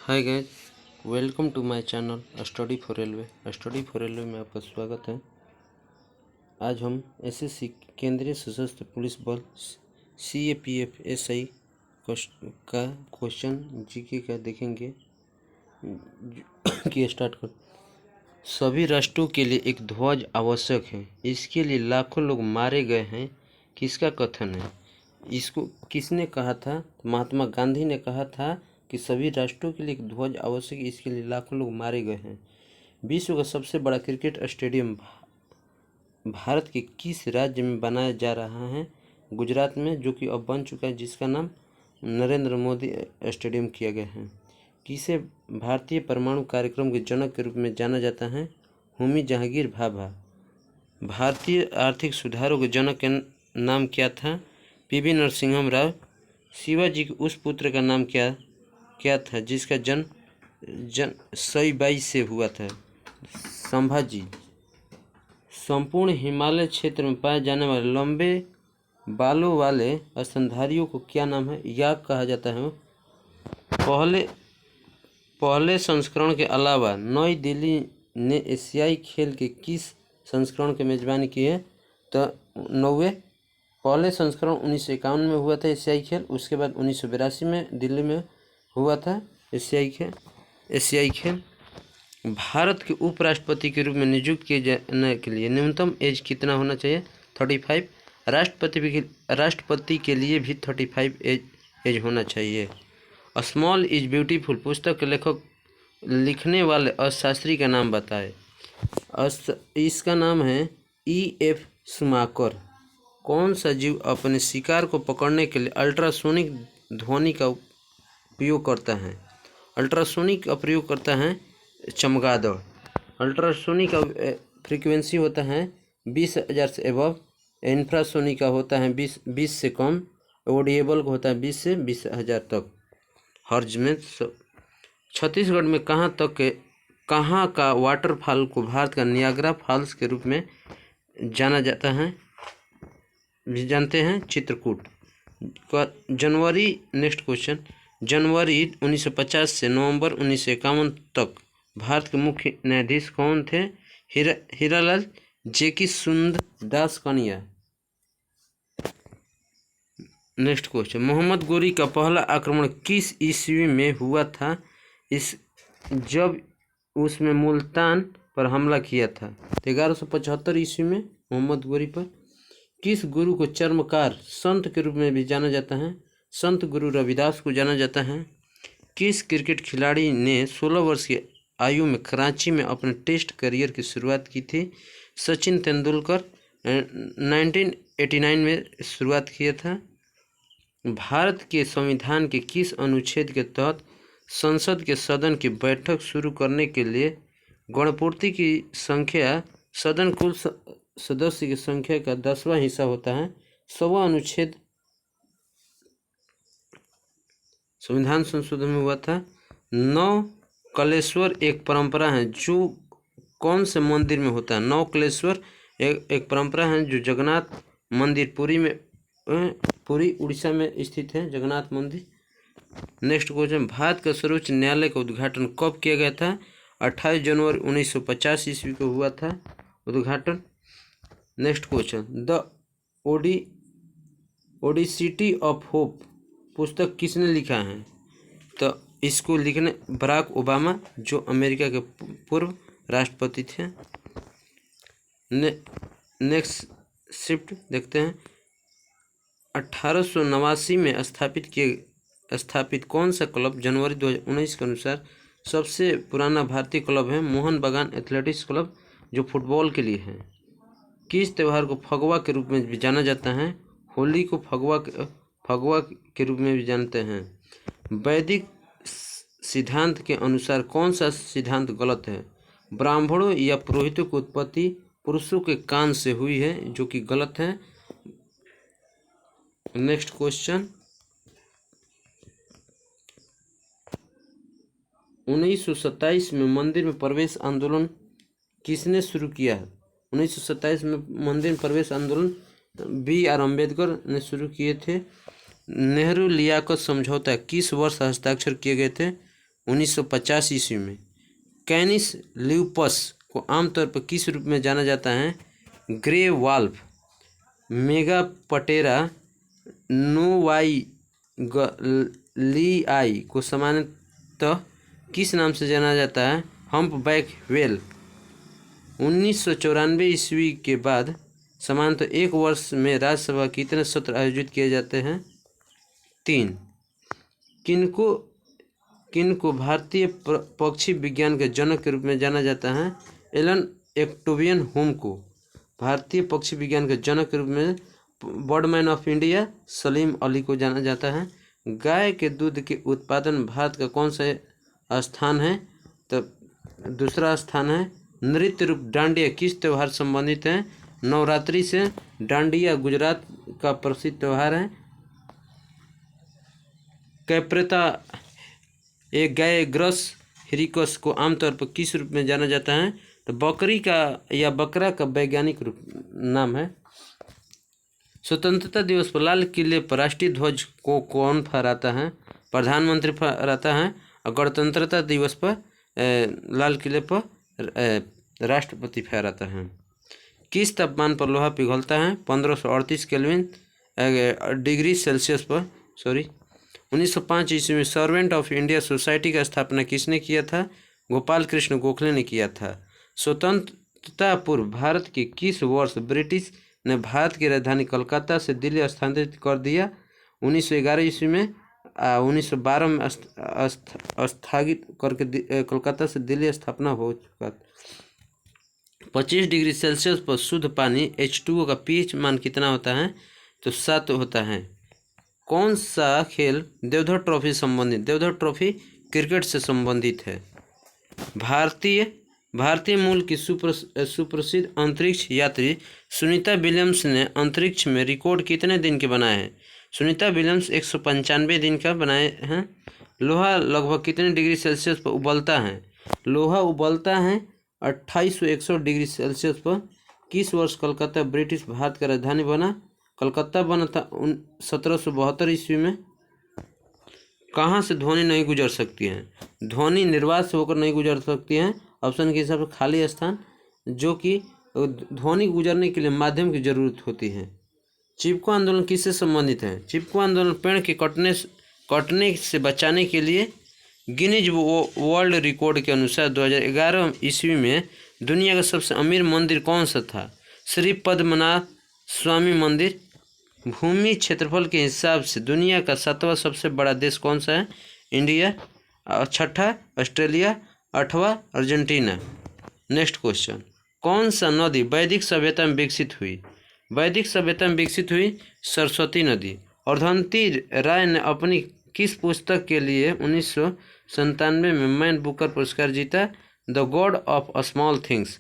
Hi guys, welcome to my channel study for railway में आपका स्वागत है। आज हम एसएससी केंद्रीय सशस्त्र पुलिस बल सीएपीएफ एसआई का क्वेश्चन जीके का देखेंगे कि स्टार्ट कर। सभी राष्ट्रों के लिए एक ध्वज आवश्यक है, इसके लिए लाखों लोग मारे गए हैं, किसका कथन है? इसको किसने कहा था? महात्मा गांधी ने कहा था कि सभी राष्ट्रों के लिए एक ध्वज आवश्यक है, इसके लिए लाखों लोग मारे गए हैं। विश्व का सबसे बड़ा क्रिकेट स्टेडियम भारत के किस राज्य में बनाया जा रहा है? गुजरात में, जो कि अब बन चुका है, जिसका नाम नरेंद्र मोदी स्टेडियम किया गया है। किसे भारतीय परमाणु कार्यक्रम के जनक के रूप में जाना जाता है? होमी जहांगीर भाभा। भारतीय आर्थिक सुधारों के जनक का नाम क्या था? पीवी नरसिंहम राव। शिवाजी के उस पुत्र का नाम क्या था जिसका जन्म सईबाई से हुआ था? संभाजी। संपूर्ण हिमालय क्षेत्र में पाए जाने वाले लंबे बालों वाले स्तनधारियों को क्या नाम है? याक कहा जाता है। पहले संस्करण के अलावा नई दिल्ली ने एशियाई खेल के किस संस्करण की मेजबानी की है? तो 9वें। पहले संस्करण 1951 में हुआ था एशियाई खेल, उसके बाद 1982 में दिल्ली में हुआ था एशियाई खेल। भारत के उपराष्ट्रपति के रूप में नियुक्त किए जाने के लिए न्यूनतम एज कितना होना चाहिए? 35। राष्ट्रपति के लिए भी 35 एज होना चाहिए। अ स्मॉल इज ब्यूटीफुल पुस्तक के लेखक लिखने वाले अर्थशास्त्री का नाम बताएं। इसका नाम है E.F. शुमाकर। कौन सा जीव अपने शिकार को पकड़ने के लिए अल्ट्रासोनिक ध्वनि का उपयोग करता है? अल्ट्रासोनिक का प्रयोग करता है चमगादड़। अल्ट्रासोनिक का फ्रीक्वेंसी होता है 20,000 से एबव। इंफ्रासोनिक का होता है 20 से कम। ऑडिएबल का होता है 20 से 20,000 तक हर्ज में। छत्तीसगढ़ में कहाँ का वाटरफॉल को भारत का नियाग्रा फॉल्स के रूप में जाना जाता है? जानते हैं, चित्रकूट। Next question. जनवरी 1950 से नवंबर 1951 तक भारत के मुख्य न्यायाधीश कौन थे? हीरालाल जेकी सुंदरदास कनिया। Next question. मोहम्मद गोरी का पहला आक्रमण किस ईस्वी में हुआ था? जब उसमें मुल्तान पर हमला किया था। 1175 ईस्वी में मोहम्मद गोरी पर। किस गुरु को चर्मकार संत के रूप में भी जाना जाता है? संत गुरु रविदास को जाना जाता है। किस क्रिकेट खिलाड़ी ने 16 वर्ष की आयु में कराची में अपने टेस्ट करियर की शुरुआत की थी? सचिन तेंदुलकर 1989 में शुरुआत किया था। भारत के संविधान के किस अनुच्छेद के तहत संसद के सदन की बैठक शुरू करने के लिए गणपूर्ति की संख्या सदन कुल सदस्य की संख्या का 10वां हिस्सा होता है? 100वां अनुच्छेद संविधान संशोधन में हुआ था। 9 कलेश्वर एक परंपरा है जो कौन से मंदिर में होता है? 9 कलेश्वर एक परंपरा है जो जगन्नाथ मंदिर पुरी उड़ीसा में स्थित है, जगन्नाथ मंदिर। Next question. भारत का सर्वोच्च न्यायालय का उद्घाटन कब किया गया था? 28 जनवरी 1950 ईस्वी को हुआ था उद्घाटन। Next question. The audacity of hope पुस्तक किसने लिखा है? तो इसको लिखने बराक ओबामा, जो अमेरिका के पूर्व राष्ट्रपति थे। नेक्स्ट शिफ्ट देखते हैं। 1889 में स्थापित कौन सा क्लब जनवरी 2019 के अनुसार सबसे पुराना भारतीय क्लब है? मोहन बागान एथलेटिक्स क्लब, जो फुटबॉल के लिए है। किस त्यौहार को फगवा के रूप में भी जाना जाता है? होली को फगवा के रूप में भी जानते हैं। वैदिक सिद्धांत के अनुसार कौन सा सिद्धांत गलत है? ब्राह्मणों या पुरोहितों की उत्पत्ति पुरुषों के कान से हुई है, जो कि गलत है। Next question. 1927 में मंदिर में प्रवेश आंदोलन किसने शुरू किया है? 1927 में मंदिर में प्रवेश आंदोलन B.R. अम्बेडकर ने शुरू किए थे। नेहरू लियाकत समझौता किस वर्ष हस्ताक्षर किए गए थे? 1950 ईस्वी में। कैनिस ल्यूपस को आमतौर पर किस रूप में जाना जाता है? Grey valve. मेगापटेरा नोवाइगलियाई को सामान्यतः किस नाम से जाना जाता है? Humpback whale. 1994 ईस्वी के बाद सामान्यतः एक वर्ष में राज्यसभा कितने सत्र आयोजित किए जाते हैं? 3। किनको भारतीय पक्षी विज्ञान के जनक के रूप में जाना जाता है? एलन एक्टोवियन हुम को भारतीय पक्षी विज्ञान के जनक के रूप में Birdman of India Salim Ali को जाना जाता है। गाय के दूध के उत्पादन भारत का कौन सा स्थान है? तो दूसरा स्थान है। नृत्य रूप डांडिया किस त्यौहार संबंधित है? नवरात्रि से। डांडिया गुजरात का प्रसिद्ध त्यौहार है। कैप्रेता एक गाय ग्रस हिरिकस को आमतौर पर किस रूप में जाना जाता है? तो बकरी का या बकरा का वैज्ञानिक रूप नाम है। स्वतंत्रता दिवस पर लाल किले पर राष्ट्रीय ध्वज को कौन फहराता है? प्रधानमंत्री फहराता है। और गणतंत्रता दिवस पर लाल किले पर राष्ट्रपति फहराता है। किस तापमान पर लोहा पिघलता है? 1538 केल्विन डिग्री सेल्सियस पर। 1905 ईस्वी में सर्वेंट ऑफ इंडिया सोसाइटी का स्थापना किसने किया था? गोपाल कृष्ण गोखले ने किया था। स्वतंत्रता पूर्व भारत के किस वर्ष ब्रिटिश ने भारत की राजधानी कोलकाता से दिल्ली स्थानांतरित कर दिया? 1911 ईस्वी में। 1912 में स्थगित करके कोलकाता से दिल्ली स्थापना हो चुका। 25 डिग्री सेल्सियस पर शुद्ध पानी H2O का pH मान कितना होता है? तो 7 होता है। कौन सा खेल देवधर ट्रॉफी संबंधित? देवधर ट्रॉफी क्रिकेट से संबंधित है। भारतीय मूल की सुप्रसिद्ध अंतरिक्ष यात्री सुनीता विलियम्स ने अंतरिक्ष में रिकॉर्ड कितने दिन के बनाए हैं? सुनीता विलियम्स 195 दिन का बनाए हैं। लोहा लगभग कितने डिग्री सेल्सियस पर उबलता है? लोहा उबलता है 2861 डिग्री सेल्सियस पर। किस वर्ष कलकत्ता ब्रिटिश भारत का राजधानी बना? कलकत्ता बना था 1772 ईस्वी में। कहाँ से ध्वनि नहीं गुजर सकती है? ध्वनि निर्वात से होकर नहीं गुजर सकती है। ऑप्शन के हिसाब से खाली स्थान, जो कि ध्वनि गुजरने के लिए माध्यम की जरूरत होती है। चिपको आंदोलन किससे संबंधित है? चिपको आंदोलन पेड़ के कटने से बचाने के लिए गिनीज वर्ल्ड रिकॉर्ड के अनुसार 2011 ईस्वी में दुनिया का सबसे अमीर मंदिर कौन सा था? श्री पद्मनाभ स्वामी मंदिर। भूमि क्षेत्रफल के हिसाब से दुनिया का 7वां सबसे बड़ा देश कौन सा है? इंडिया। 6ठा ऑस्ट्रेलिया। 8वां अर्जेंटीना। नेक्स्ट क्वेश्चन, कौन सा नदी वैदिक सभ्यता में विकसित हुई? वैदिक सभ्यता में विकसित हुई सरस्वती नदी। अर्धंती राय ने अपनी किस पुस्तक के लिए 1997 में मैन बुकर पुरस्कार जीता? The God of small things.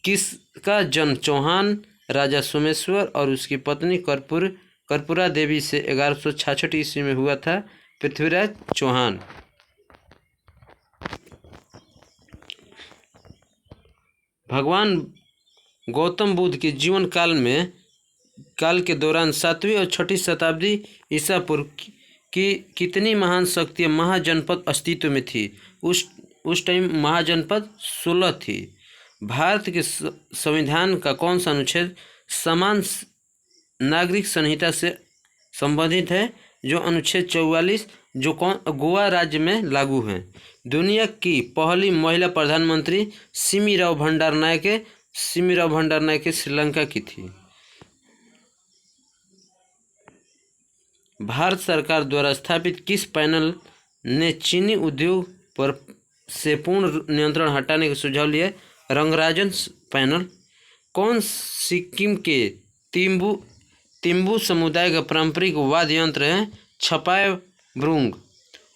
किसका जन्म चौहान राजा सोमेश्वर और उसकी पत्नी कर्पूरा देवी से 1166 ईस्वी में हुआ था? पृथ्वीराज चौहान। भगवान गौतम बुद्ध के जीवन काल के दौरान 7वीं और 6ठी शताब्दी ईसा पूर्व की कितनी महान शक्तियाँ महाजनपद अस्तित्व में थी? उस टाइम महाजनपद 16 थी। भारत के संविधान का कौन सा अनुच्छेद समान नागरिक संहिता से संबंधित है? जो अनुच्छेद 44 जो गोवा राज्य में लागू है। दुनिया की पहली महिला प्रधानमंत्री सिमी राव भंडारनायके श्रीलंका की थी। भारत सरकार द्वारा स्थापित किस पैनल ने चीनी उद्योग पर से पूर्ण नियंत्रण हटाने का सुझाव लिया? रंगराजन पैनल। कौन सिक्किम के तिम्बू समुदाय का पारंपरिक वाद्य यंत्र है? छपाय भ्रुंग।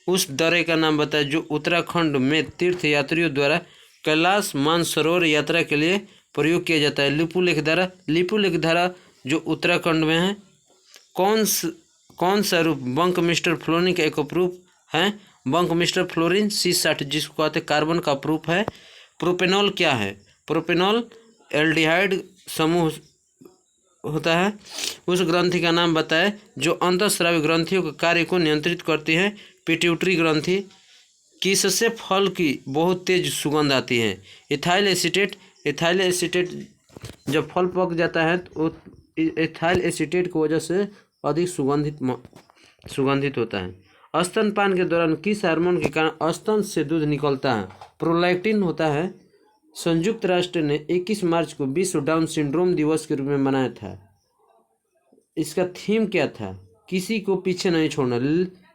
उस दर्रे का नाम बताएं जो उत्तराखंड में तीर्थ यात्रियों द्वारा कैलाश मानसरोवर यात्रा के लिए प्रयोग किया जाता है? लिपुलेख धारा जो उत्तराखंड में है। कौन सा रूप बंक मिस्टर फ्लोरीन का एक अपरूप है? बंक मिस्टर फ्लोरीन C60 जिसको कहते हैं कार्बन का अपरूप है। प्रोपेनॉल क्या है? प्रोपेनॉल एल्डिहाइड समूह होता है। उस ग्रंथि का नाम बताएं जो अंतःस्रावी ग्रंथियों के कार्य को नियंत्रित करती है? पिट्यूटरी ग्रंथि। किससे फल की बहुत तेज सुगंध आती है? Ethyl acetate. इथाइल एसीटेट जब फल पक जाता है तो इथाइल एसीटेट की वजह से अधिक सुगंधित होता है। स्तनपान के दौरान किस हार्मोन के कारण स्तन से दूध निकलता है? प्रोलैक्टिन होता है। संयुक्त राष्ट्र ने 21 मार्च को विश्व डाउन सिंड्रोम दिवस के रूप में मनाया था। इसका थीम क्या था? किसी को पीछे नहीं छोड़ना,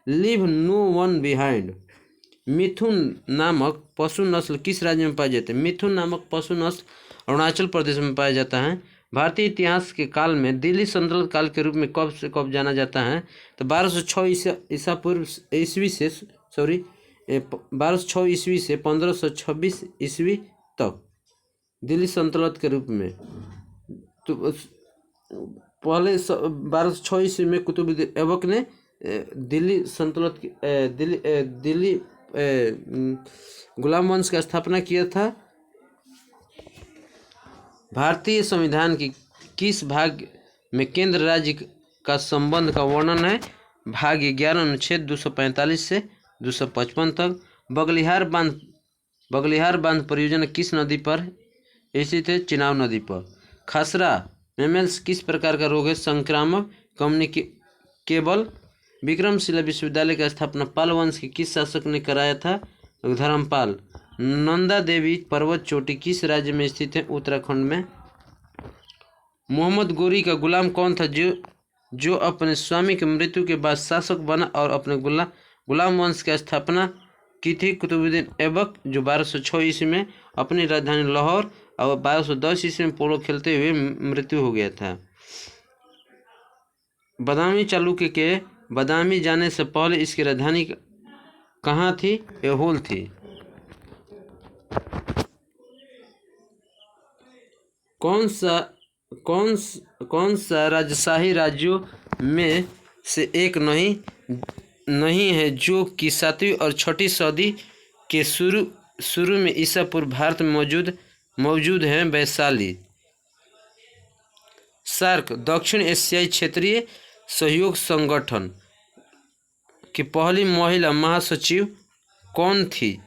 लीव नो वन बिहाइंड। मिथुन नामक पशु नस्ल किस राज्य में पाए जाते हैं? मिथुन नामक पशु नस्ल अरुणाचल प्रदेश में पाया जाता है। भारतीय इतिहास के काल में दिल्ली सल्तनत काल के रूप में कब से कब जाना जाता है? तो 1206 ईसा पूर्व ईस्वी से 1206 ईस्वी से 1526 ईस्वी तक दिल्ली सल्तनत के रूप में। तो पहले 1206 ईस्वी में कुतुबुद्दीन ऐबक ने दिल्ली सल्तनत दिल्ली गुलाम वंश का स्थापना किया था। भारतीय संविधान की किस भाग में केंद्र राज्य का संबंध का वर्णन है? भाग 11 अनुच्छेद 245 से 255 तक। बगलिहार बांध परियोजना किस नदी पर स्थित है? चिनाब नदी पर। खसरा मेमेल्स किस प्रकार का रोग है? संक्रामक कम्युनिकेबल। विक्रमशिला विश्वविद्यालय का स्थापना पाल वंश के किस शासक ने कराया था? धर्मपाल। नंदा देवी पर्वत चोटी किस राज्य में स्थित है? उत्तराखंड में। मोहम्मद गोरी का गुलाम कौन था जो अपने स्वामी की मृत्यु के बाद शासक बना और अपने गुलाम वंश की स्थापना की थी? कुतुबुद्दीन ऐबक, जो 1206 ईस्वी में अपनी राजधानी लाहौर और 1210 ईस्वी में पोलो खेलते हुए मृत्यु हो गया था। बादामी चालुक्य के बादामी जाने से पहले इसकी राजधानी कहाँ थी? ऐहोल थी। कौन सा राजशाही राज्यों में से एक नहीं है जो कि 7वीं और 6वीं सदी के शुरू में ईसा पूर्व भारत में मौजूद है? वैशाली। सार्क दक्षिण एशियाई क्षेत्रीय सहयोग संगठन की पहली महिला महासचिव कौन थी?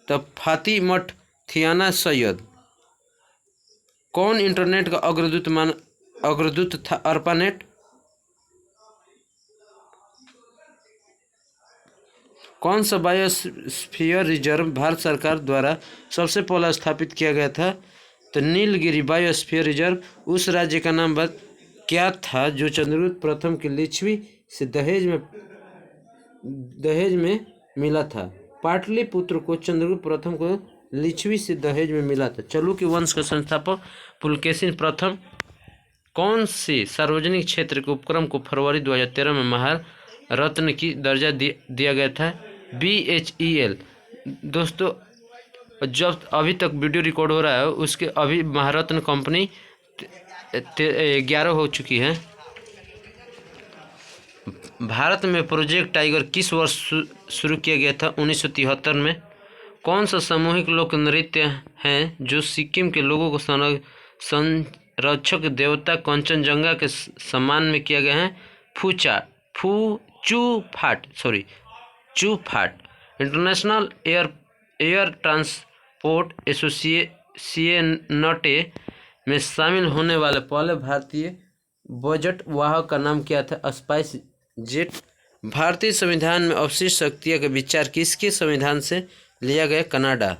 तब फातिमठ थियाना सैयद। कौन इंटरनेट का अग्रदूत था? अर्पानेट। कौन सा बायोस्फीयर रिजर्व भारत सरकार द्वारा सबसे पहले स्थापित किया गया था? तो नीलगिरी बायोस्फीयर रिजर्व। उस राज्य का नाम क्या था जो चंद्रगुप्त प्रथम की लिच्छवी से दहेज में मिला था? पाटलिपुत्र को चंद्रगुप्त प्रथम को लिच्छवी से दहेज में मिला था। चालुक्य वंश का संस्थापक पुलकेशिन प्रथम। कौन से सार्वजनिक क्षेत्र के उपक्रम को फरवरी 2013 में महारत्न की दर्जा दिया गया था? BHEL। दोस्तों, जब अभी तक वीडियो रिकॉर्ड हो रहा है उसके अभी महारत्न कंपनी 11 हो चुकी है। भारत में प्रोजेक्ट टाइगर किस वर्ष शुरू किया गया था? 1973 में। कौन सा सामूहिक लोक नृत्य है जो सिक्किम के लोगों को संरक्षक देवता कंचनजंगा के सम्मान में किया गया है? चूफाट। इंटरनेशनल एयर ट्रांसपोर्ट एसोसिएशनटे में शामिल होने वाले पहले भारतीय बजट वाहक का नाम क्या था? Spice jet. भारतीय संविधान में अवशिष्ट शक्तियों का विचार किसके संविधान से लिया गया? कनाडा।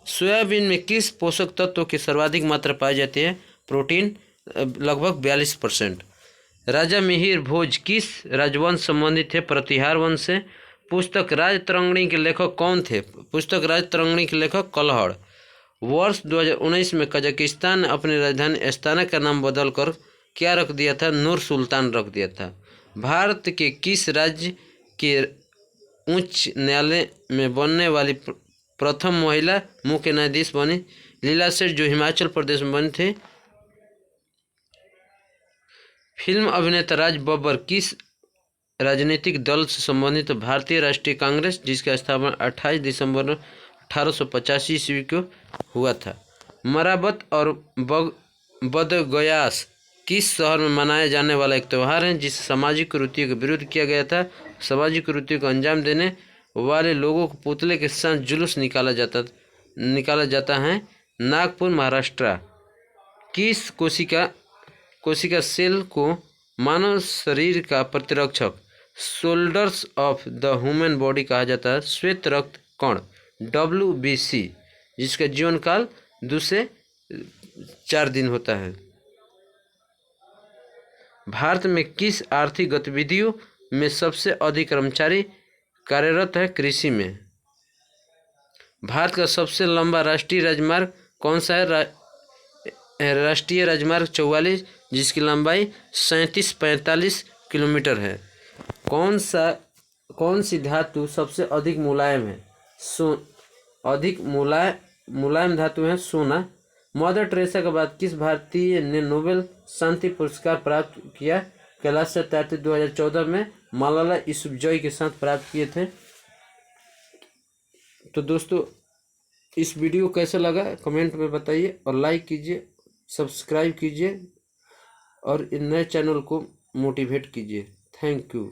सोयाबीन में किस पोषक तत्व की सर्वाधिक मात्रा पाई जाती है? प्रोटीन, लगभग 42%। राजा मिहिर भोज किस राजवंश संबंधित थे? प्रतिहार वंश से। पुस्तक राजतरंगिणी के लेखक कौन थे? पुस्तक राजतरंगिणी के लेखक कलहड़। वर्ष 2019 में कजाकिस्तान ने अपनी राजधानी अस्ताना का नाम बदलकर क्या रख दिया था? नूर सुल्तान रख दिया था। भारत के किस राज्य के उच्च न्यायालय में बनने वाली प्रथम महिला मुख्य न्यायाधीश बनी? लीला सेठ, जो हिमाचल प्रदेश में बनी थी। फिल्म अभिनेता राज बब्बर किस राजनीतिक दल से संबंधित? भारतीय राष्ट्रीय कांग्रेस, जिसका स्थापना 28 दिसंबर 1885 ईस्वी को हुआ था। मराबत और बदगयास किस शहर में मनाया जाने वाला एक त्यौहार है जिसे सामाजिक कुरीतियों के विरुद्ध किया गया था? सामाजिक कुरीतियों को अंजाम देने वाले लोगों को पुतले के साथ जुलूस निकाला जाता है। नागपुर महाराष्ट्र। किस कोशिका सेल को मानव शरीर का प्रतिरक्षक shoulders of the human body कहा जाता है? श्वेत रक्त कण WBC, जिसका जीवन काल 2 से 4 दिन होता है। भारत में किस आर्थिक गतिविधियों में सबसे अधिक कर्मचारी कार्यरत है? कृषि में। भारत का सबसे लंबा राष्ट्रीय राजमार्ग कौन सा है? राष्ट्रीय राजमार्ग 44, जिसकी लंबाई 3745 किलोमीटर है। कौन सी धातु सबसे अधिक मुलायम है? मुलायम धातु है सोना। मदर टेरेसा के बाद किस भारतीय ने नोबेल शांति पुरस्कार प्राप्त किया? कैलाश सत्यार्थी 2014 में मलाला यूसुफजई के साथ प्राप्त किए थे। तो दोस्तों, इस वीडियो कैसा लगा कमेंट में बताइए और लाइक कीजिए, सब्सक्राइब कीजिए और इन नए चैनल को मोटिवेट कीजिए। Thank you.